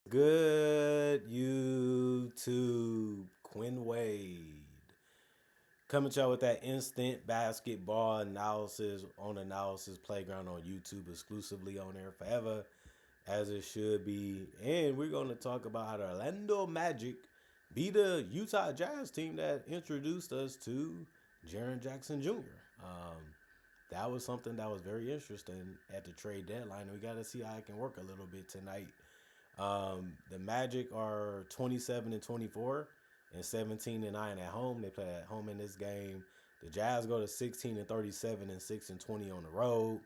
Good YouTube, Quinn Wade. Coming to y'all with that instant basketball analysis on Analysis Playground on YouTube, exclusively on there forever, as it should be. And we're going to talk about how the Orlando Magic beat the Utah Jazz team that introduced us to Jaren Jackson Jr. That was something that was very interesting at the trade deadline. We got to see how it can work a little bit tonight. The Magic are 27 and 24 and 17 and 9 at home. They play at home in this game. The Jazz go to 16 and 37 and 6 and 20 on the road.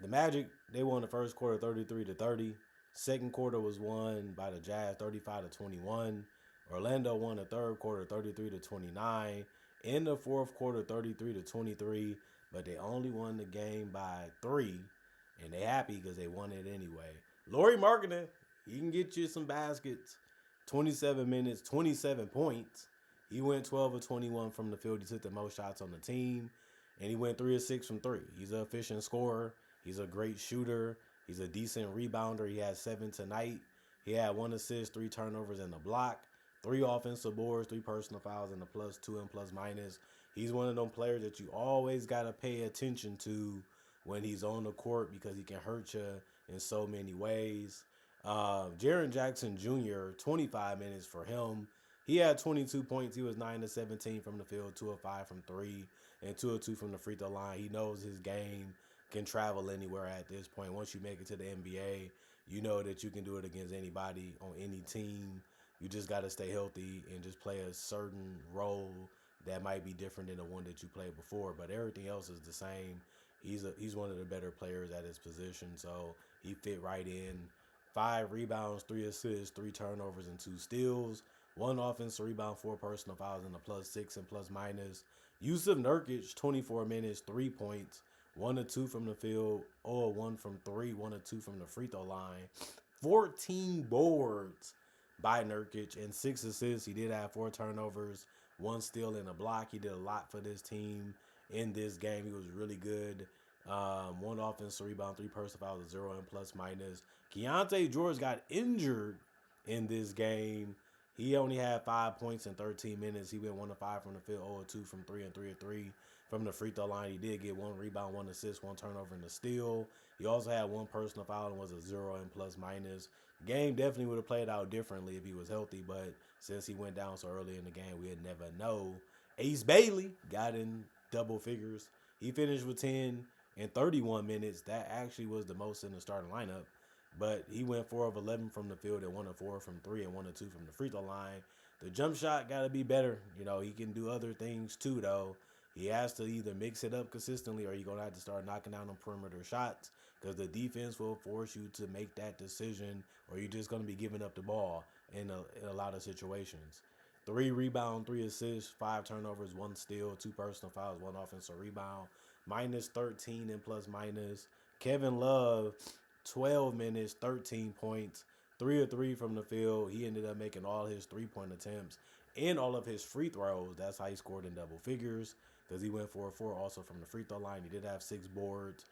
The Magic, they won the first quarter 33 to 30. Second quarter was won by the Jazz 35 to 21. Orlando won the third quarter 33 to 29. In the fourth quarter 33 to 23, but they only won the game by 3, and they happy because they won it anyway. Lauri Markkanen, he can get you some baskets. 27 minutes, 27 points. He went 12 of 21 from the field. He took the most shots on the team, and he went 3 of 6 from 3. He's an efficient scorer. He's a great shooter. He's a decent rebounder. He had 7 tonight. He had 1 assist, 3 turnovers, and a block. 3 offensive boards, 3 personal fouls, and a +2 and plus minus. He's one of them players that you always got to pay attention to when he's on the court because he can hurt you in so many ways. Jaren Jackson Jr., 25 minutes for him. He had 22 points. He was 9 of 17 from the field, 2 of 5 from 3, and 2 of 2 from the free throw line. He knows his game can travel anywhere at this point. Once you make it to the NBA, you know that you can do it against anybody on any team. You just got to stay healthy and just play a certain role that might be different than the one that you played before, but everything else is the same. He's one of the better players at his position, so he fit right in. 5 rebounds, 3 assists, 3 turnovers, and 2 steals. 1 offensive rebound, 4 personal fouls, and a +6 and plus minus. Yusuf Nurkic, 24 minutes, 3 points, 1 of 2 from the field, 0 of 1 from 3, 1 of 2 from the free throw line. 14 boards by Nurkic and 6 assists. He did have 4 turnovers, 1 steal and a block. He did a lot for this team in this game. He was really good. 1 offensive rebound, 3 personal fouls, 0 and plus minus. Keontae George got injured in this game. He only had 5 points in 13 minutes. He went 1 of 5 from the field, 0 of 2 from 3, and 3 of 3 from the free throw line. He did get 1 rebound, 1 assist, 1 turnover, and a steal. He also had 1 personal foul and was a 0 and plus minus. The game definitely would have played out differently if he was healthy, but since he went down so early in the game, we'd never know. Ace Bailey got in double figures. He finished with 10 in 31 minutes. That actually was the most in the starting lineup. But he went 4 of 11 from the field and 1 of 4 from 3 and 1 of 2 from the free throw line. The jump shot got to be better. You know, he can do other things too, though. He has to either mix it up consistently or you're going to have to start knocking down on perimeter shots because the defense will force you to make that decision or you're just going to be giving up the ball in a lot of situations. 3 rebounds, 3 assists, 5 turnovers, 1 steal, 2 personal fouls, 1 offensive rebound, -13 and plus minus. Kevin Love, 12 minutes, 13 points, 3 of 3 from the field. He ended up making all his 3-point attempts and all of his free throws. That's how he scored in double figures because he went 4 of 4 also from the free throw line. He did have 6 boards,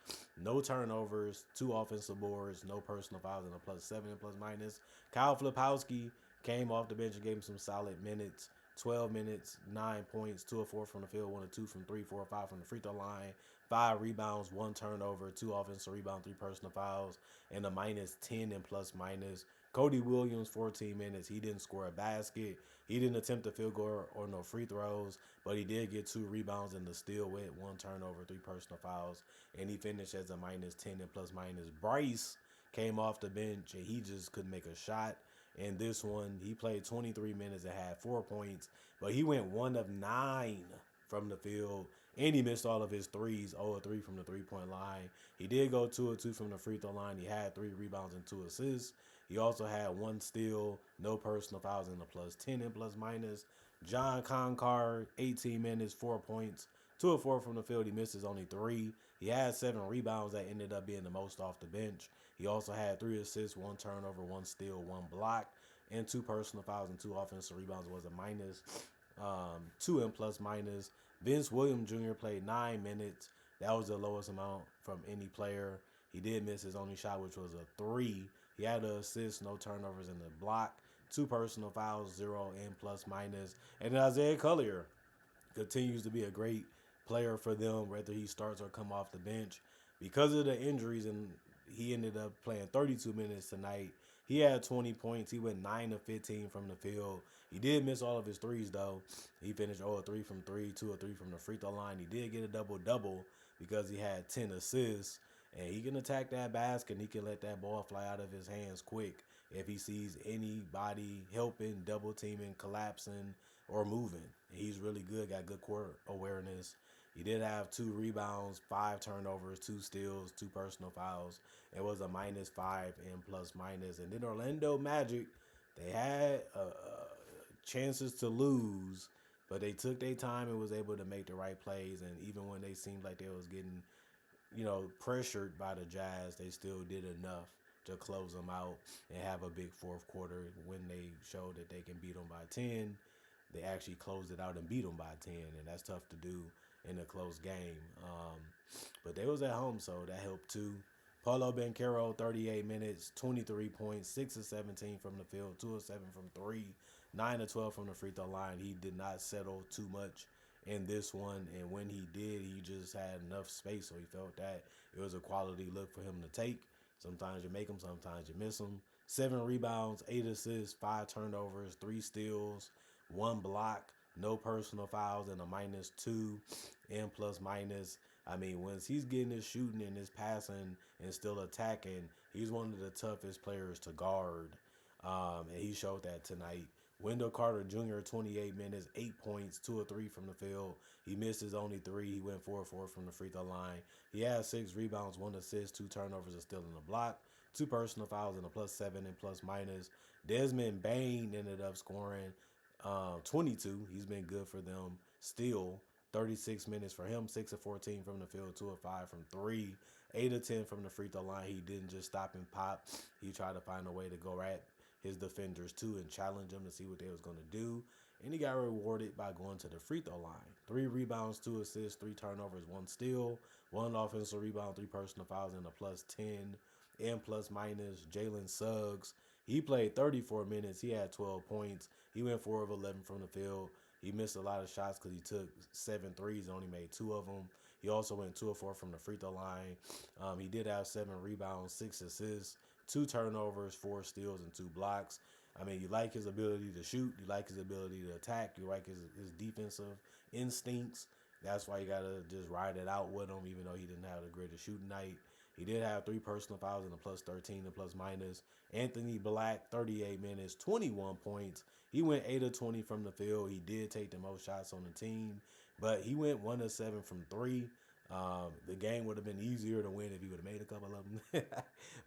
no turnovers, 2 offensive boards, no personal fouls, and a +7 and plus minus. Kyle Filipowski came off the bench and gave him some solid minutes. 12 minutes, 9 points, 2 of 4 from the field, 1 of 2 from 3, 4 of 5 from the free throw line, 5 rebounds, 1 turnover, 2 offensive rebounds, 3 personal fouls, and a -10 and plus minus. Cody Williams, 14 minutes. He didn't score a basket. He didn't attempt a field goal or no free throws, but he did get 2 rebounds and the steal with 1 turnover, 3 personal fouls, and he finished as a -10 and plus minus. Bryce came off the bench and he just couldn't make a shot. In this one, he played 23 minutes and had 4 points, but he went 1 of 9 from the field, and he missed all of his threes, 0 of 3 from the three-point line. He did go 2 of 2 from the free throw line. He had 3 rebounds and 2 assists. He also had 1 steal, no personal fouls, and a +10 and plus minus. John Concar, 18 minutes, 4 points, 2 of 4 from the field. He missed his only 3. He had 7 rebounds that ended up being the most off the bench. He also had 3 assists, 1 turnover, 1 steal, 1 block, and 2 personal fouls and 2 offensive rebounds. Was a -2 and plus minus. Vince Williams Jr. played 9 minutes. That was the lowest amount from any player. He did miss his only shot, which was a 3. He had an assist, no turnovers in the block, two personal fouls, zero in plus minus. And then Isaiah Collier continues to be a great player for them, whether he starts or come off the bench. Because of the injuries, and he ended up playing 32 minutes tonight. He had 20 points. He went 9 of 15 from the field. He did miss all of his threes, though. He finished 0 of 3 from 3, 2 of 3 from the free throw line. He did get a double-double because he had 10 assists. And he can attack that basket, and he can let that ball fly out of his hands quick if he sees anybody helping, double teaming, collapsing, or moving. He's really good, got good court awareness. He did have 2 rebounds, 5 turnovers, 2 steals, 2 personal fouls. It was a -5 in plus minus. And then Orlando Magic, they had chances to lose, but they took their time and was able to make the right plays. And even when they seemed like they was getting pressured by the Jazz, they still did enough to close them out and have a big fourth quarter. When they showed that they can beat them by 10, they actually closed it out and beat them by 10, and that's tough to do in a close game. But they was at home, so that helped too. Paulo Banchero, 38 minutes, 23 points, 6 of 17 from the field, 2 of 7 from 3, 9 of 12 from the free throw line. He did not settle too much in this one, and when he did, he just had enough space, so he felt that it was a quality look for him to take. Sometimes you make them, sometimes you miss them. 7 rebounds, 8 assists, 5 turnovers, 3 steals, 1 block, no personal fouls, and a -2 in plus minus. I mean, once he's getting his shooting and his passing and still attacking, he's one of the toughest players to guard. And he showed that tonight. Wendell Carter Jr., 28 minutes, 8 points, 2 of 3 from the field. He missed his only 3. He went 4 of 4 from the free throw line. He had 6 rebounds, 1 assist, 2 turnovers, and still in the block. 2 personal fouls and a +7 and plus minus. Desmond Bane ended up scoring 22. He's been good for them still. 36 minutes for him, 6 of 14 from the field, 2 of 5 from 3, 8 of 10 from the free throw line. He didn't just stop and pop. He tried to find a way to go at his defenders too and challenge them to see what they was going to do. And he got rewarded by going to the free throw line. 3 rebounds, 2 assists, 3 turnovers, 1 steal, 1 offensive rebound, 3 personal fouls, and a +10 and plus minus. Jalen Suggs, he played 34 minutes. He had 12 points. He went 4 of 11 from the field. He missed a lot of shots because he took 7 threes and only made 2 of them. He also went 2 of 4 from the free throw line. He did have 7 rebounds, 6 assists, 2 turnovers, 4 steals, and 2 blocks. I mean, you like his ability to shoot. You like his ability to attack. You like his defensive instincts. That's why you got to just ride it out with him, even though he didn't have the greatest shooting night. He did have 3 personal fouls and a +13 and plus minus. Anthony Black, 38 minutes, 21 points. He went 8 of 20 from the field. He did take the most shots on the team, but he went 1 of 7 from 3. The game would have been easier to win if he would have made a couple of them,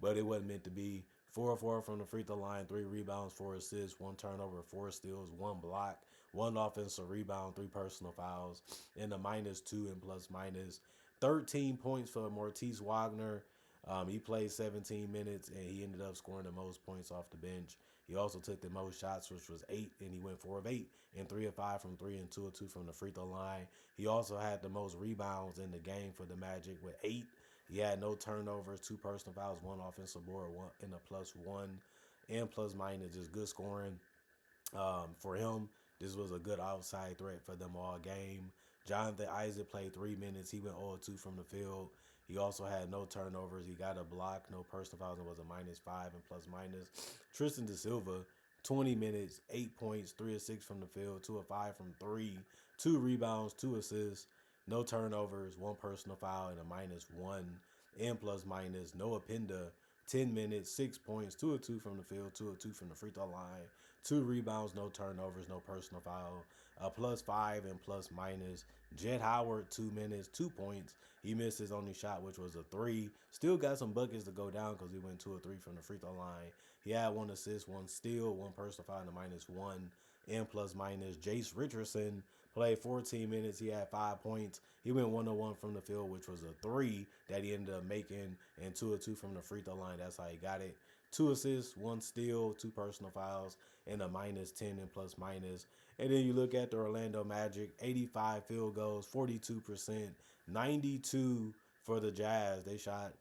but it wasn't meant to be. 4 of 4 from the free throw line, 3 rebounds, 4 assists, 1 turnover, 4 steals, 1 block, 1 offensive rebound, 3 personal fouls, and a -2 and plus minus. 13 points for Mortiz Wagner. He played 17 minutes, and he ended up scoring the most points off the bench. He also took the most shots, which was 8, and he went 4 of 8 and 3 of 5 from 3 and 2 of 2 from the free throw line. He also had the most rebounds in the game for the Magic with 8. He had no turnovers, 2 personal fouls, 1 offensive board, one and a +1 and plus minus. Just good scoring for him. This was a good outside threat for them all game. Jonathan Isaac played 3 minutes. He went 0 of 2 from the field. He also had no turnovers. He got a block, no personal fouls, and was a -5 and plus minus. Tristan Da Silva, 20 minutes, 8 points, 3 of 6 from the field, 2 of 5 from 3, 2 rebounds, 2 assists, no turnovers, 1 personal foul, and a -1 and plus minus. Noah Pinda, 10 minutes, 6 points, 2 of 2 from the field, 2 of 2 from the free throw line, 2 rebounds, no turnovers, no personal foul, a +5 and plus minus. Jet Howard, 2 minutes, 2 points. He missed his only shot, which was a 3. Still got some buckets to go down because he went 2 of 3 from the free throw line. He had 1 assist, 1 steal, 1 personal foul, and a -1 and plus minus. Jace Richardson played 14 minutes. He had 5 points. He went 1 of 1 from the field, which was a 3 that he ended up making, and 2 of 2 from the free throw line. That's how he got it. 2 assists, 1 steal, 2 personal fouls, and a -10 and plus minus. And then you look at the Orlando Magic, 85 field goals, 42%, 92 for the Jazz. They shot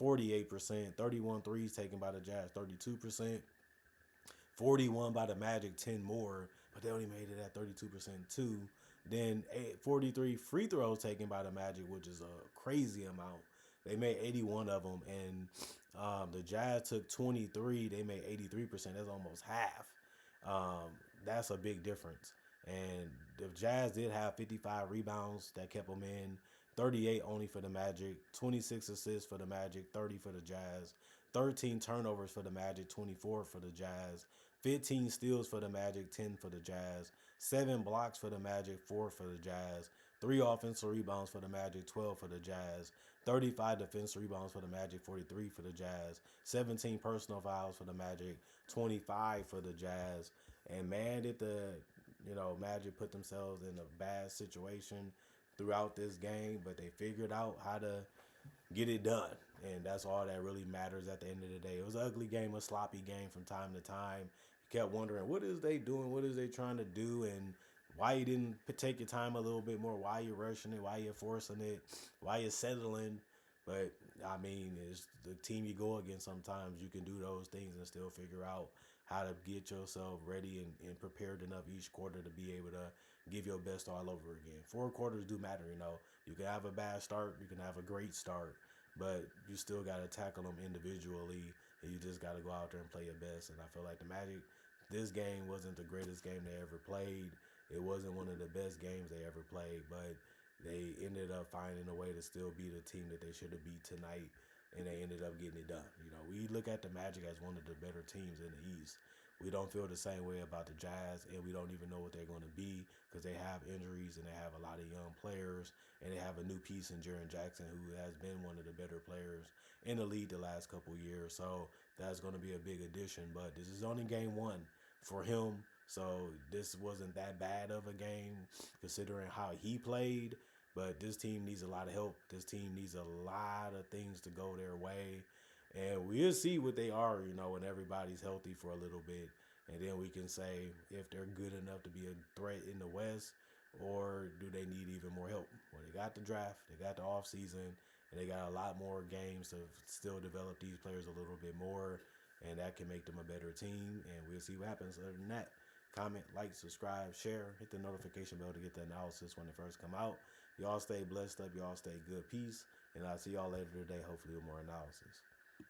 48%. 31 threes taken by the Jazz, 32%. 41 by the Magic, 10 more, but they only made it at 32% too. Then 43 free throws taken by the Magic, which is a crazy amount. They made 81 of them, and the Jazz took 23. They made 83%. That's almost half. Um, that's a big difference. And the Jazz did have 55 rebounds that kept them in, 38 only for the Magic, 26 assists for the Magic, 30 for the Jazz, 13 turnovers for the Magic, 24 for the Jazz, 15 steals for the Magic, 10 for the Jazz, 7 blocks for the Magic, 4 for the Jazz, 3 offensive rebounds for the Magic, 12 for the Jazz, 35 defensive rebounds for the Magic, 43 for the Jazz, 17 personal fouls for the Magic, 25 for the Jazz. And man, did the Magic put themselves in a bad situation throughout this game, but they figured out how to get it done. And that's all that really matters at the end of the day. It was an ugly game, a sloppy game from time to time. You kept wondering, what is they doing? What is they trying to do? And why you didn't take your time a little bit more? Why you rushing it? Why you forcing it? Why you settling? But, I mean, it's the team you go against sometimes. You can do those things and still figure out how to get yourself ready and prepared enough each quarter to be able to give your best all over again. 4 quarters do matter, You can have a bad start. You can have a great start. But you still got to tackle them individually, and you just got to go out there and play your best. And I feel like the Magic, this game wasn't the greatest game they ever played. It wasn't one of the best games they ever played, but they ended up finding a way to still be the team that they should have beat tonight, and they ended up getting it done. We look at the Magic as one of the better teams in the East. We don't feel the same way about the Jazz, and we don't even know what they're going to be because they have injuries and they have a lot of young players, and they have a new piece in Jaren Jackson, who has been one of the better players in the league the last couple of years. So that's going to be a big addition, but this is only game 1 for him. So this wasn't that bad of a game considering how he played, but this team needs a lot of help. This team needs a lot of things to go their way. And we'll see what they are, when everybody's healthy for a little bit. And then we can say if they're good enough to be a threat in the West, or do they need even more help? Well, they got the draft, they got the offseason, and they got a lot more games to still develop these players a little bit more. And that can make them a better team. And we'll see what happens. Other than that, comment, like, subscribe, share, hit the notification bell to get the analysis when it first come out. Y'all stay blessed up. Y'all stay good. Peace. And I'll see y'all later today, hopefully with more analysis.